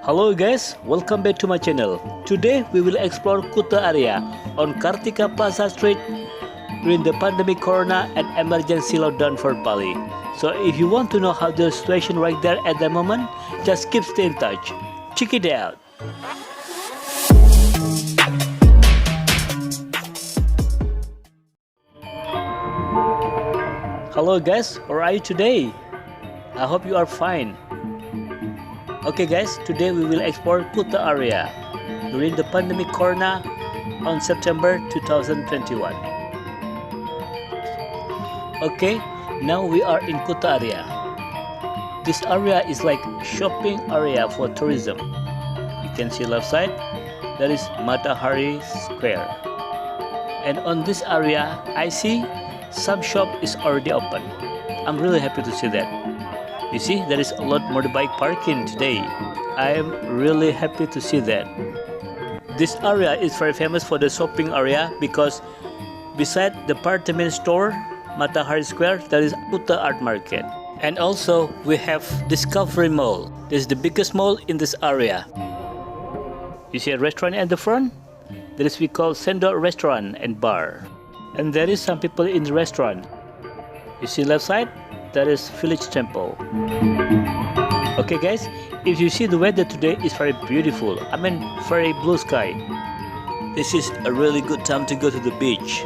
Hello guys, welcome back to my channel. Today we will explore Kuta area on Kartika Plaza Street during the pandemic corona and emergency lockdown for Bali. So if you want to know how the situation right there at the moment, just keep stay in touch. Check it out. Hello guys, how are you today? I hope you are fine. Okay guys, today we will explore Kuta area during the pandemic corona on September 2021. Okay, now we are in Kuta area. This area is like shopping area for tourism. You can see left side, there is Matahari Square. And on this area, I see some shop is already open. I'm really happy to see that. You see, there is a lot motorbike parking today. I am really happy to see that. This area is very famous for the shopping area because beside the department store, Matahari Square, there is Kuta Art Market. And also, we have Discovery Mall. This is the biggest mall in this area. You see a restaurant at the front? That is we call Sanur Restaurant and Bar. And there is some people in the restaurant. You see left side? That is Village Temple. Okay guys, if you see the weather today is very beautiful. I mean very blue sky. This is a really good time to go to the beach.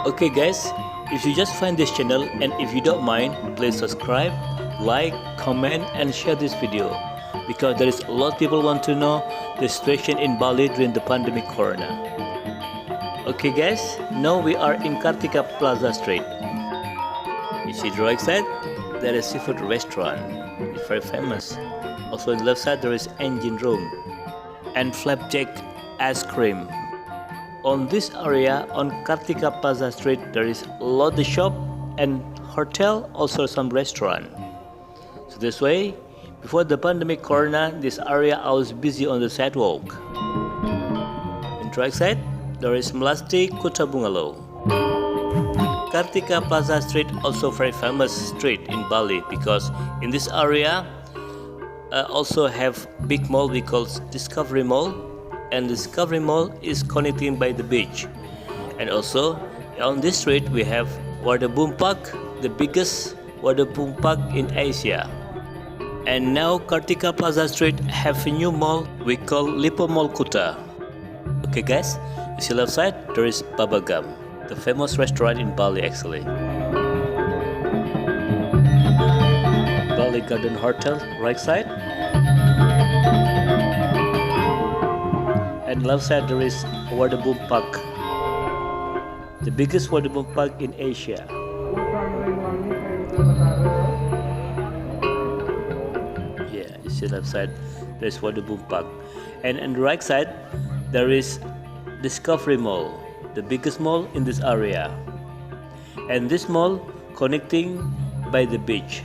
Okay guys, if you just find this channel and if you don't mind, please subscribe, like, comment and share this video. Because there is a lot of people want to know the situation in Bali during the pandemic corona. Okay guys, now we are in Kartika Plaza Street. You see the right side, there is seafood restaurant. It's very famous. Also on the left side there is engine room and flapjack ice cream. On this area on Kartika Plaza Street there is a lot of shop and hotel, also some restaurant. So this way, before the pandemic corona, this area I was busy on the sidewalk. On the right side, there is Melasti Kuta Bungalow. Kartika Plaza Street also very famous street in Bali because in this area also have big mall we call Discovery Mall, and Discovery Mall is connecting by the beach. And also on this street we have Water Boom Park, the biggest water boom park in Asia. And now Kartika Plaza Street have a new mall we call Lipo Mall Kuta. Okay guys, you see left side there is Baba Gum, the famous restaurant in Bali actually. Bali Garden Hotel right side. And left side there is Water Boom Park, the biggest water boom park in Asia. Yeah, you see left side there is Water Boom Park. And on the right side there is Discovery Mall, the biggest mall in this area. And this mall connecting by the beach.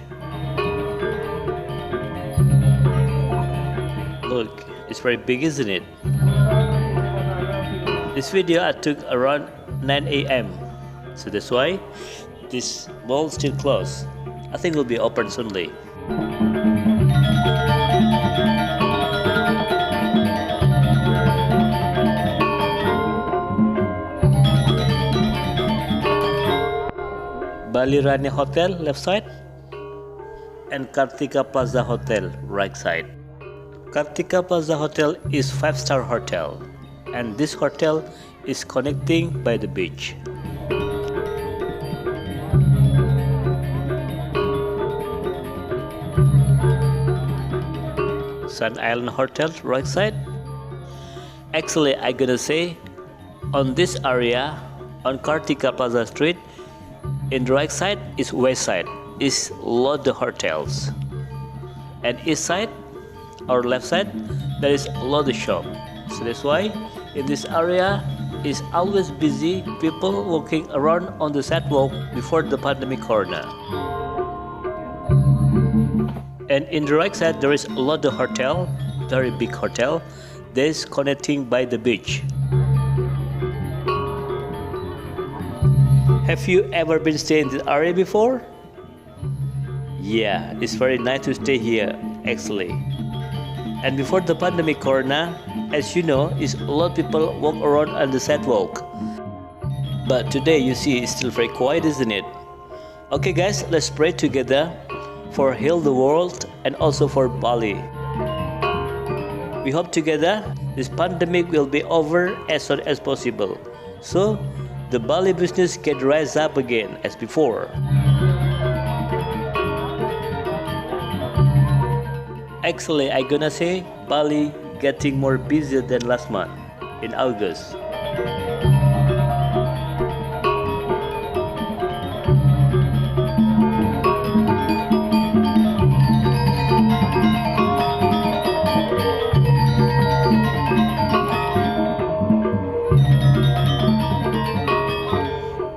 Look, it's very big, isn't it? This video I took around 9 AM. So that's why this mall still closed. I think it will be open soonly. Bali Rani Hotel left side and Kartika Plaza Hotel right side. Kartika Plaza Hotel is 5-star hotel and this hotel is connecting by the beach. Sun Island Hotel right side. Actually I gonna say on this area on Kartika Plaza Street, in the right side is west side, is lot of hotels. And east side or left side, there is a lot of shop. So that's why in this area is always busy, people walking around on the sidewalk before the pandemic corona. And in the right side there is a lot of hotel, very big hotel, that is connecting by the beach. Have you ever been staying in this area before? Yeah, it's very nice to stay here actually. And before the pandemic corona, as you know, is a lot of people walk around on the sidewalk. But today you see it's still very quiet, isn't it? Okay guys, let's pray together for heal the world and also for Bali. We hope together this pandemic will be over as soon as possible, so the Bali business can rise up again as before. Actually, I gonna say Bali getting more busier than last month in August.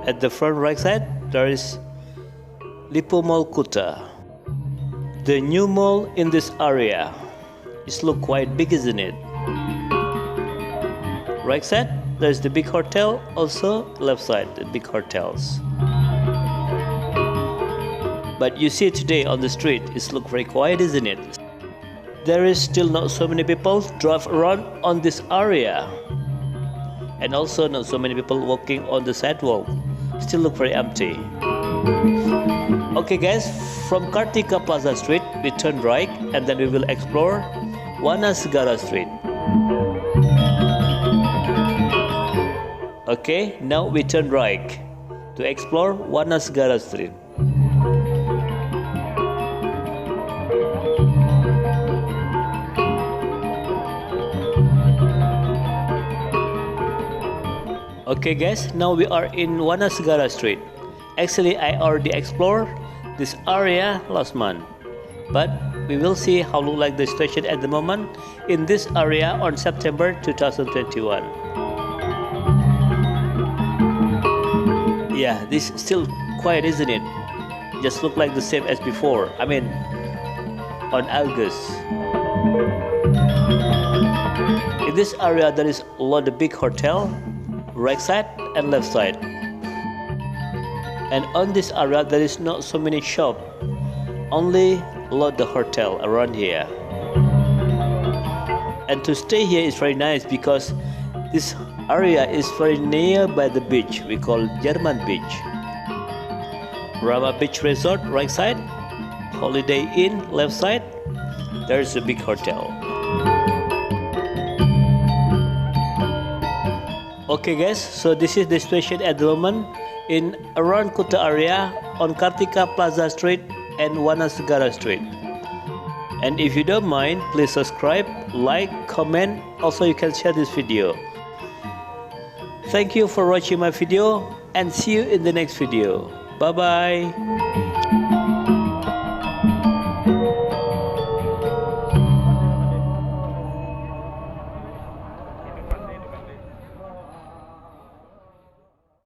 At the front right side, there is Lipo Mall Kuta. The new mall in this area. It looks quite big, isn't it? Right side, there's the big hotel. Also, left side, the big hotels. But you see today on the street, it looks very quiet, isn't it? There is still not so many people drive around on this area. And also not so many people walking on the sidewalk. Still look very empty. Okay guys, from Kartika Plaza Street, we turn right and then we will explore Wana Segara Street. Okay, now we turn right to explore Wana Segara Street. Okay guys, now we are in Wana Segara Street. Actually, I already explored this area last month, but we will see how look like the situation at the moment in this area on September 2021. Yeah, this is still quiet, isn't it? Just look like the same as before. I mean, on August. In this area, there is a lot of big hotel, right side and left side. And on this area, there is not so many shops, only a lot of hotel around here. And to stay here is very nice because this area is very near by the beach. We call German Beach. Rama Beach Resort, right side. Holiday Inn, left side. There's a big hotel. Okay guys, so this is the situation at the moment in around Kuta area on Kartika Plaza Street and Wana Segara Street. And if you don't mind, please subscribe, like, comment. Also you can share this video. Thank you for watching my video and see you in the next video. Bye bye.